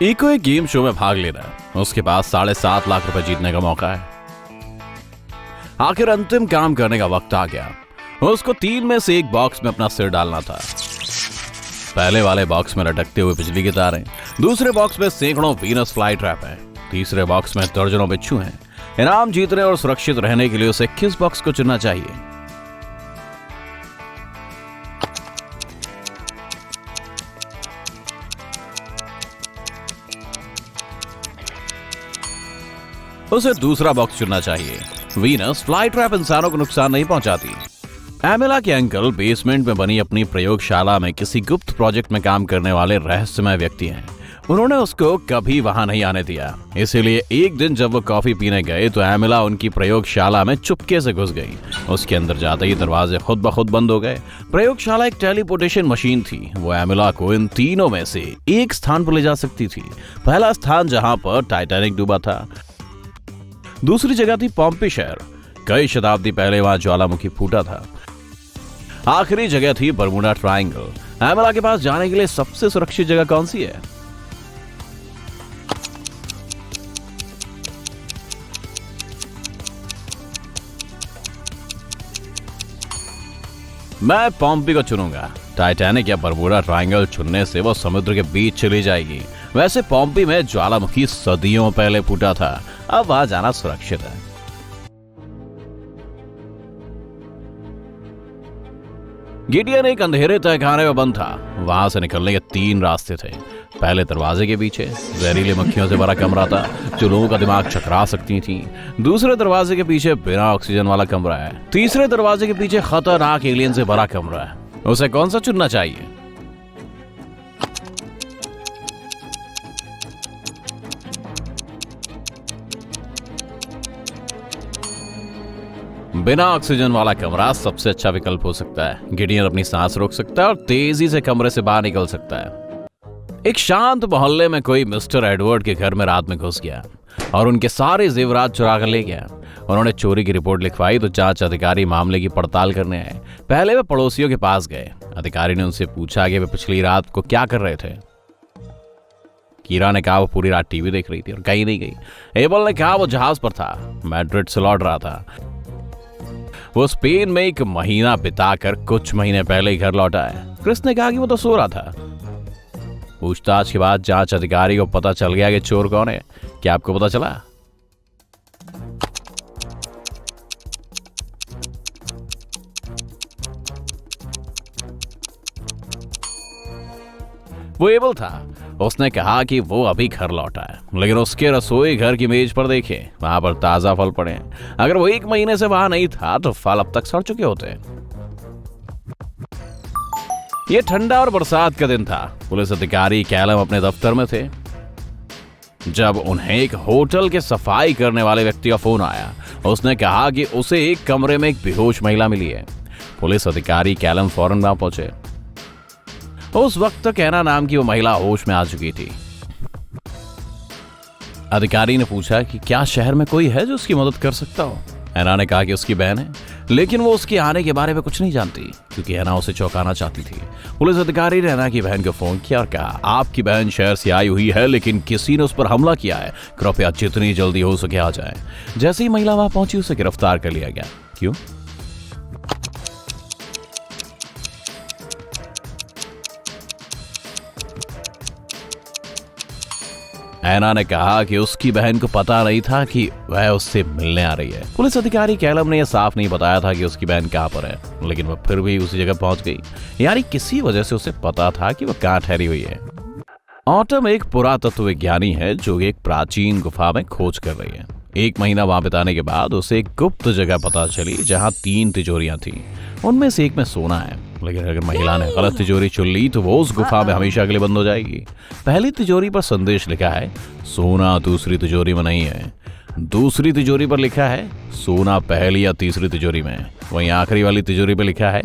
Eco एक game show में भाग ले रहा है। उसके पास 7.5 लाख रुपए जीतने का मौका है। आखिर अंतिम काम करने का वक्त आ गया। उसको 3 में से एक बॉक्स में अपना सिर डालना था। पहले वाले बॉक्स में लटकते हुए बिजली की तारें, दूसरे बॉक्स में सैकड़ों वीनस फ्लाई ट्रैप हैं, तीसरे बॉक्स में दर्जनों बिच्छू हैं। इनाम जीतने और सुरक्षित रहने के लिए उसे किस बॉक्स को चुनना चाहिए? उसे दूसरा बॉक्स चुनना चाहिए। वीनस फ्लाई ट्रैप इंसानों को नुकसान नहीं पहुंचाती। एमिला के अंकल बेसमेंट में बनी अपनी प्रयोगशाला में किसी गुप्त प्रोजेक्ट में काम करने वाले रहस्यमय व्यक्ति हैं। उन्होंने उसको कभी वहां नहीं आने दिया। इसीलिए एक दिन जब वो कॉफी पीने गए तो एमिला उनकी प्रयोगशाला में चुपके से घुस गई। उसके अंदर जाते ही दरवाजे खुद ब खुद बंद हो गए। प्रयोगशाला एक टेलीपोर्टेशन मशीन थी। वो एमिला को इन तीनों में से एक स्थान पर ले जा सकती थी। पहला स्थान जहां पर टाइटैनिक डूबा था, दूसरी जगह थी पॉम्पी शहर, कई शताब्दी पहले वहां ज्वालामुखी फूटा था, आखिरी जगह थी बरमूडा ट्रायंगल। एमिला के पास जाने के लिए सबसे सुरक्षित जगह कौन सी है? मैं पॉम्पी को चुनूंगा। टाइटैनिक या बरमूडा ट्रायंगल चुनने से वो समुद्र के बीच चली जाएगी। वैसे पॉम्पी में ज्वालामुखी सदियों पहले फूटा था, अब वहां जाना सुरक्षित है। गिडियन एक अंधेरे तहखाने में बंद था। वहां से निकलने के 3 रास्ते थे। पहले दरवाजे के पीछे जहरीली मक्खियों से भरा कमरा था जो लोगों का दिमाग चकरा सकती थी। दूसरे दरवाजे के पीछे बिना ऑक्सीजन वाला कमरा है। तीसरे दरवाजे के पीछे खतरनाक एलियन से भरा कमरा है। उसे कौन सा चुनना चाहिए? बिना ऑक्सीजन वाला कमरा सबसे अच्छा विकल्प हो सकता है। गिडियन अपनी सांस रोक सकता है और तेजी से कमरे से बाहर निकल सकता है। एक शांत मोहल्ले में कोई मिस्टर एडवर्ड के घर में रात में घुस गया और उनके सारे जेवरात चुरा कर ले गया। उन्होंने चोरी की रिपोर्ट लिखवाई तो जांच अधिकारी मामले की पड़ताल करने आए। पहले वे पड़ोसियों के पास गए। अधिकारी ने उनसे पूछा कि वे पिछली रात को क्या कर रहे थे। कीरा ने कहा वो पूरी रात टीवी देख रही थी और कहीं नहीं गई। एबल ने कहा वो जहाज पर था, मैड्रिड से लौट रहा था। वो स्पेन में 1 महीना बिताकर कुछ महीने पहले ही घर लौटा है। क्रिस ने कहा कि वो तो सो रहा था। पूछताछ के बाद जांच अधिकारी को पता चल गया कि चोर कौन है। क्या आपको पता चला? वो एबल था। उसने कहा कि वो अभी घर लौटा है, लेकिन उसके रसोई घर की मेज पर देखे वहां पर ताजा फल पड़े हैं। अगर वो 1 महीने से वहां नहीं था तो फल अब तक सड़ चुके होते। ये ठंडा और बरसात का दिन था। पुलिस अधिकारी कैलम अपने दफ्तर में थे जब उन्हें एक होटल के सफाई करने वाले व्यक्ति का फोन आया। उसने कहा कि उसे एक कमरे में एक बेहोश महिला मिली है। पुलिस अधिकारी कैलम फौरन वहां पहुंचे। उस वक्त तक एना नाम की वो महिला होश में आ चुकी थी। अधिकारी ने पूछा कि क्या शहर में कोई है जो उसकी मदद कर सकता हो। एना ने कहा कि उसकी बहन है, लेकिन वो उसके आने के बारे में कुछ नहीं जानती क्योंकि एना उसे चौंकाना चाहती थी। पुलिस अधिकारी ने एना की बहन को फोन किया और कहा आपकी बहन शहर से आई हुई है, लेकिन किसी ने उस पर हमला किया है। कृपया जितनी जल्दी हो सके आ जाए। जैसे ही महिला वहां पहुंची उसे गिरफ्तार कर लिया गया। क्यों? एना ने कहा कि उसकी बहन को पता नहीं था कि वह उससे मिलने आ रही है। पुलिस अधिकारी कैलम ने यह साफ नहीं बताया था कि उसकी बहन कहां पर है, लेकिन वह फिर भी उसी जगह पहुंच गई। यानी किसी वजह से उसे पता था कि वह कहां ठहरी हुई है। ऑटम एक पुरातत्व विज्ञानी है जो एक प्राचीन गुफा में खोज कर रही है। 1 महीना वहां बिताने के बाद उसे एक गुप्त जगह पता चली जहां 3 तिजोरियां थी। उनमें से एक में सोना है, लेकिन अगर महिला ने गलत तिजोरी चुन ली तो वो उस गुफा में हमेशा के लिए बंद हो जाएगी। पहली तिजोरी पर संदेश लिखा है सोना दूसरी तिजोरी में नहीं है। दूसरी तिजोरी पर लिखा है सोना पहली या तीसरी तिजोरी में। वहीं आखिरी वाली तिजोरी पर लिखा है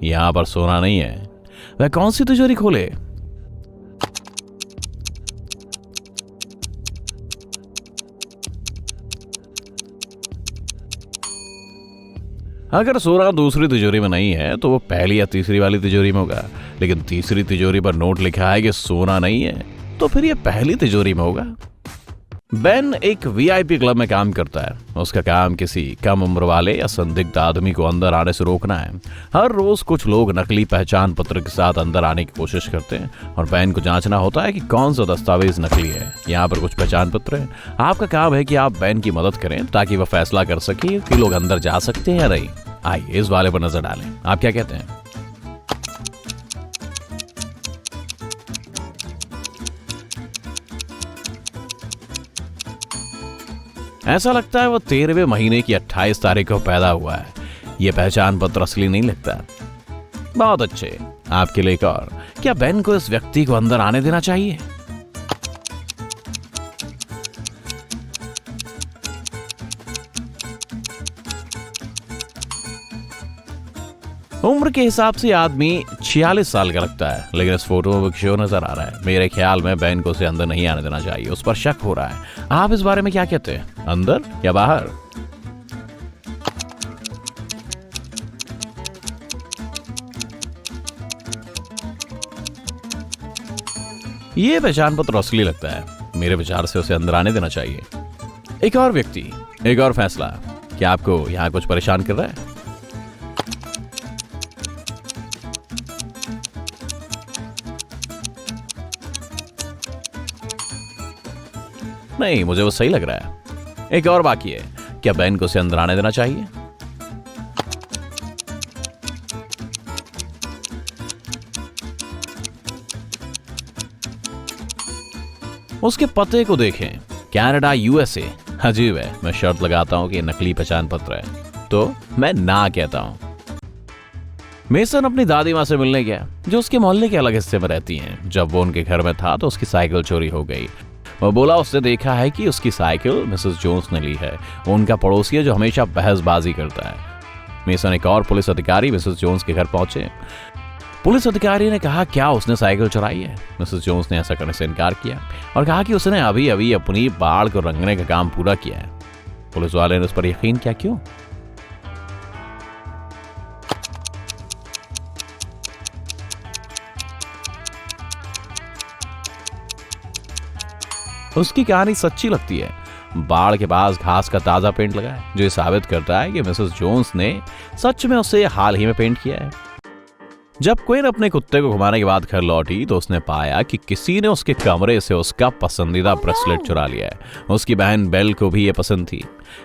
यहां पर सोना नहीं है। वह कौन सी तिजोरी खोले? अगर सोना दूसरी तिजोरी में नहीं है तो वो पहली या तीसरी वाली तिजोरी में होगा, लेकिन तीसरी तिजोरी पर नोट लिखा है कि सोना नहीं है, तो फिर ये पहली तिजोरी में होगा। बेन एक वीआईपी क्लब में काम करता है। उसका काम किसी कम उम्र वाले या संदिग्ध आदमी को अंदर आने से रोकना है। हर रोज कुछ लोग नकली पहचान पत्र के साथ अंदर आने की कोशिश करते हैं और बेन को जांचना होता है कि कौन सा दस्तावेज नकली है। यहाँ पर कुछ पहचान पत्र है। आपका काम है कि आप बेन की मदद करें ताकि वह फैसला कर सके कि लोग अंदर जा सकते हैं या नहीं। आइए इस वाले पर नजर डालें, आप क्या कहते हैं? ऐसा लगता है वो 13वें महीने की 28 तारीख को पैदा हुआ है। ये पहचान पत्र असली नहीं लगता। बहुत अच्छे, आपके लिए एक और। क्या बेन को इस व्यक्ति को अंदर आने देना चाहिए? उम्र के हिसाब से आदमी 46 साल का लगता है, लेकिन इस फोटो में वो किशोर नजर आ रहा है। मेरे ख्याल में बेन को उसे अंदर नहीं आने देना चाहिए। उस पर शक हो रहा है। आप इस बारे में क्या कहते हैं, अंदर या बाहर? ये पहचान पत्र असली लगता है। मेरे विचार से उसे अंदर आने देना चाहिए। एक और व्यक्ति, एक और फैसला। क्या आपको यहाँ कुछ परेशान कर रहा है? नहीं, मुझे वो सही लग रहा है। एक और बाकी है। क्या बेन को उसे अंदर आने देना चाहिए? उसके पते को देखें, कनाडा यूएसए। अजीब है। मैं शर्त लगाता हूं कि नकली पहचान पत्र है, तो मैं ना कहता हूं। मेसन अपनी दादी माँ से मिलने गया, जो उसके मोहल्ले के अलग हिस्से में रहती हैं। जब वो उनके घर में था तो उसकी साइकिल चोरी हो गई। वो बोला उसने देखा है कि उसकी साइकिल मिसेस जोन्स ने ली है। वो उनका पड़ोसी है जो हमेशा बहसबाजी करता है। मेसन एक और पुलिस अधिकारी मिसेस जोन्स के घर पहुंचे। पुलिस अधिकारी ने कहा, क्या उसने साइकिल चुराई है? मिसेस जोन्स ने ऐसा करने से इनकार किया और कहा कि उसने अभी अभी अपनी बाड़ को रंगने का काम पूरा किया है। पुलिस वाले ने उस पर यकीन किया। क्यों? उसकी कहानी सच्ची लगती है। बाड़ के पास घास का ताजा पेंट लगा है, जो ये साबित करता है कि मिसेस जोन्स ने सच में उसे हाल ही में पेंट किया है। जब क्वीन अपने कुत्ते को घुमाने के बाद घर लौटी तो उसने पाया कि किसी ने उसके कमरे से उसका पसंदीदा ब्रेसलेट चुरा लिया है। उसकी बहन बेल को भी ये पसंद थी,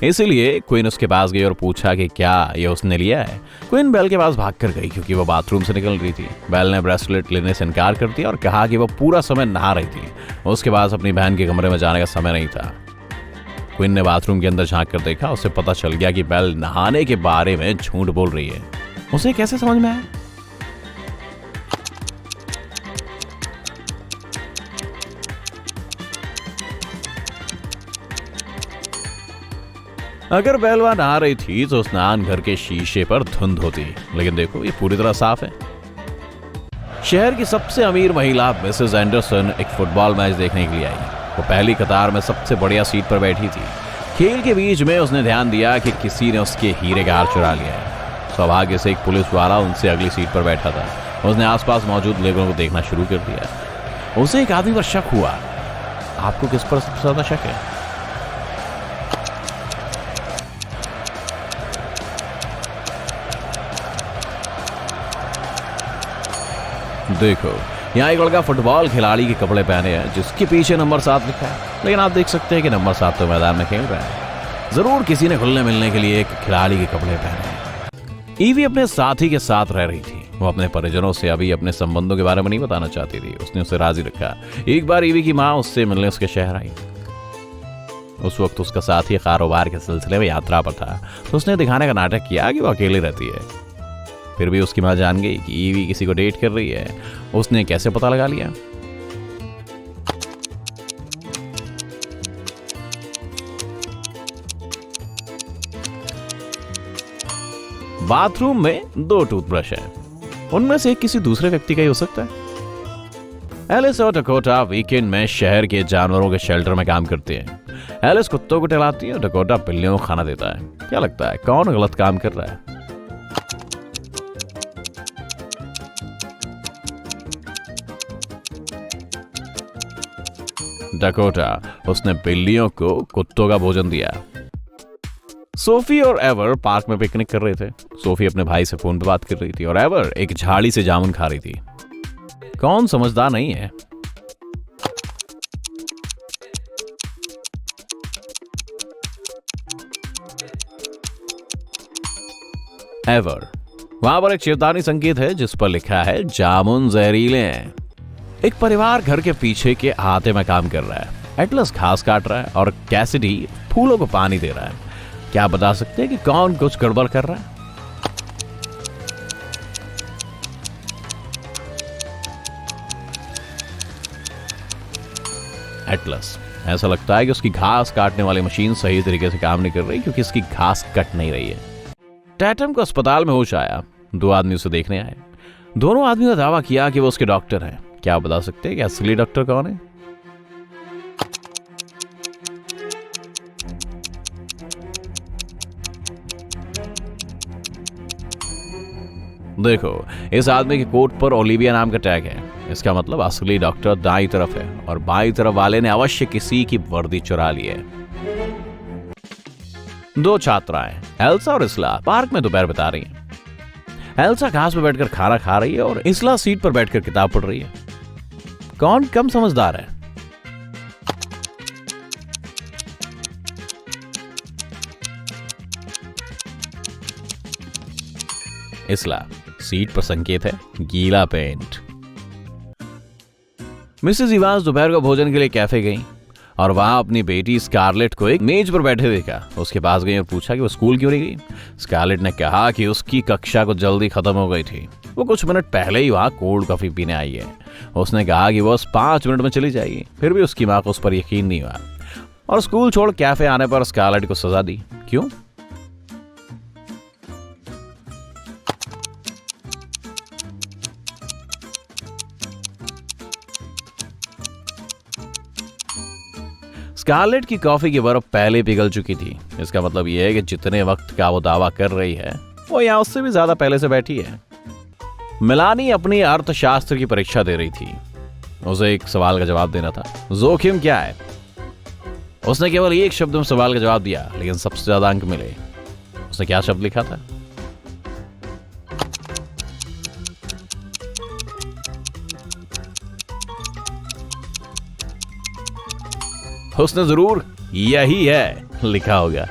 इसीलिए क्वीन उसके पास गई और पूछा कि क्या ये उसने लिया है। क्वीन बेल के पास भाग कर गई क्योंकि वो बाथरूम से निकल रही थी। बेल ने ब्रेसलेट लेने से इनकार कर दिया और कहा कि वो पूरा समय नहा रही थी। उसके पास अपनी बहन के कमरे में जाने का समय नहीं था। क्वीन ने बाथरूम के अंदर झांक कर देखा। उसे पता चल गया कि बेल नहाने के बारे में झूठ बोल रही है। उसे कैसे समझ में आया? अगर बेलवा नहा रही थी तो स्नान घर के शीशे पर धुंध होती, लेकिन देखो ये पूरी तरह साफ है। शहर की सबसे अमीर महिला मिसेस एंडरसन एक फुटबॉल मैच देखने के लिए आई। वो पहली कतार में सबसे बढ़िया सीट पर बैठी थी। खेल के बीच में उसने ध्यान दिया कि किसी ने उसके हीरे का हार चुरा लिया है। सौभाग्य से एक पुलिस वाला उनसे अगली सीट पर बैठा था। उसने आसपास मौजूद लोगों को देखना शुरू कर दिया। उसे एक आदमी पर शक हुआ। आपको किस पर सबसे ज्यादा शक है? देखो, यहाँ एक लड़का फुटबॉल खिलाड़ी के कपड़े पहने हैं जिसके पीछे नंबर 7 लिखा है, लेकिन आप देख सकते हैं कि नंबर 7 तो मैदान में खेल रहा है। जरूर किसी ने खुलने मिलने के लिए एक खिलाड़ी के कपड़े पहने हैं। ईवी अपने साथी के साथ रह रही थी। वो अपने परिजनों से अभी अपने संबंधों के बारे में नहीं बताना चाहती थी। उसने उसे राजी रखा। एक बार ईवी की माँ उससे मिलने उसके शहर आई। उस वक्त उसका साथी कारोबार के सिलसिले में यात्रा पर था, तो उसने दिखाने का नाटक किया कि वो अकेली रहती है। फिर भी उसकी मां जान गई कि ईवी किसी को डेट कर रही है। उसने कैसे पता लगा लिया? बाथरूम में 2 टूथब्रश हैं। उनमें से एक किसी दूसरे व्यक्ति का ही हो सकता है। एलिस और डकोटा वीकेंड में शहर के जानवरों के शेल्टर में काम करते हैं। एलिस कुत्तों को टहलाती है और डकोटा बिल्लियों को खाना देता है। क्या लगता है कौन गलत काम कर रहा है? डकोटा, उसने बिल्लियों को कुत्तों का भोजन दिया। सोफी और एवर पार्क में पिकनिक कर रहे थे। सोफी अपने भाई से फोन पर बात कर रही थी और एवर एक झाड़ी से जामुन खा रही थी। कौन समझदार नहीं है? एवर, वहां पर एक चेतावनी संकेत है जिस पर लिखा है जामुन जहरीले हैं। एक परिवार घर के पीछे के अहाते में काम कर रहा है। एटलस घास काट रहा है और कैसिडी फूलों को पानी दे रहा है। क्या बता सकते हैं कि कौन कुछ गड़बड़ कर रहा है? एटलस, ऐसा लगता है कि उसकी घास काटने वाली मशीन सही तरीके से काम नहीं कर रही क्योंकि इसकी घास कट नहीं रही है। टैटम को अस्पताल में होश आया। 2 आदमी उसे देखने आए। दोनों आदमियों ने दावा किया कि वो उसके डॉक्टर हैं। क्या बता सकते हैं कि असली डॉक्टर कौन है? देखो, इस आदमी के कोट पर ओलिविया नाम का टैग है। इसका मतलब असली डॉक्टर दाईं तरफ है और बाईं तरफ वाले ने अवश्य किसी की वर्दी चुरा ली है। 2 छात्राएं, एल्सा और इसला, पार्क में दोपहर बिता रही हैं। एल्सा घास पर बैठकर खाना खा रही है और इसला सीट पर बैठकर किताब पढ़ रही है। कौन कम समझदार है? इसला, सीट पर संकेत है गीला पेंट। मिसेस इवांस दोपहर को भोजन के लिए कैफे गई और वहां अपनी बेटी स्कारलेट को एक मेज पर बैठे देखा। उसके पास गई और पूछा कि वो स्कूल क्यों नहीं गई। स्कारलेट ने कहा कि उसकी कक्षा को जल्दी खत्म हो गई थी। वो कुछ मिनट पहले ही वहां कोल्ड कॉफी पीने आई है। उसने कहा कि वो 5 मिनट में चली जाएगी। फिर भी उसकी मां को उस पर यकीन नहीं हुआ और स्कूल छोड़ कैफे आने पर स्कारलेट को सजा दी। क्यों? स्कारलेट की कॉफी की बर्फ पहले पिघल चुकी थी। इसका मतलब यह है कि जितने वक्त का वो दावा कर रही है वो यहां उससे भी ज्यादा पहले से बैठी है। मिलानी अपनी अर्थशास्त्र की परीक्षा दे रही थी। उसे एक सवाल का जवाब देना था। जोखिम क्या है? उसने केवल एक शब्द में सवाल का जवाब दिया, लेकिन सबसे ज्यादा अंक मिले। उसने क्या शब्द लिखा था? उसने जरूर यही है लिखा होगा।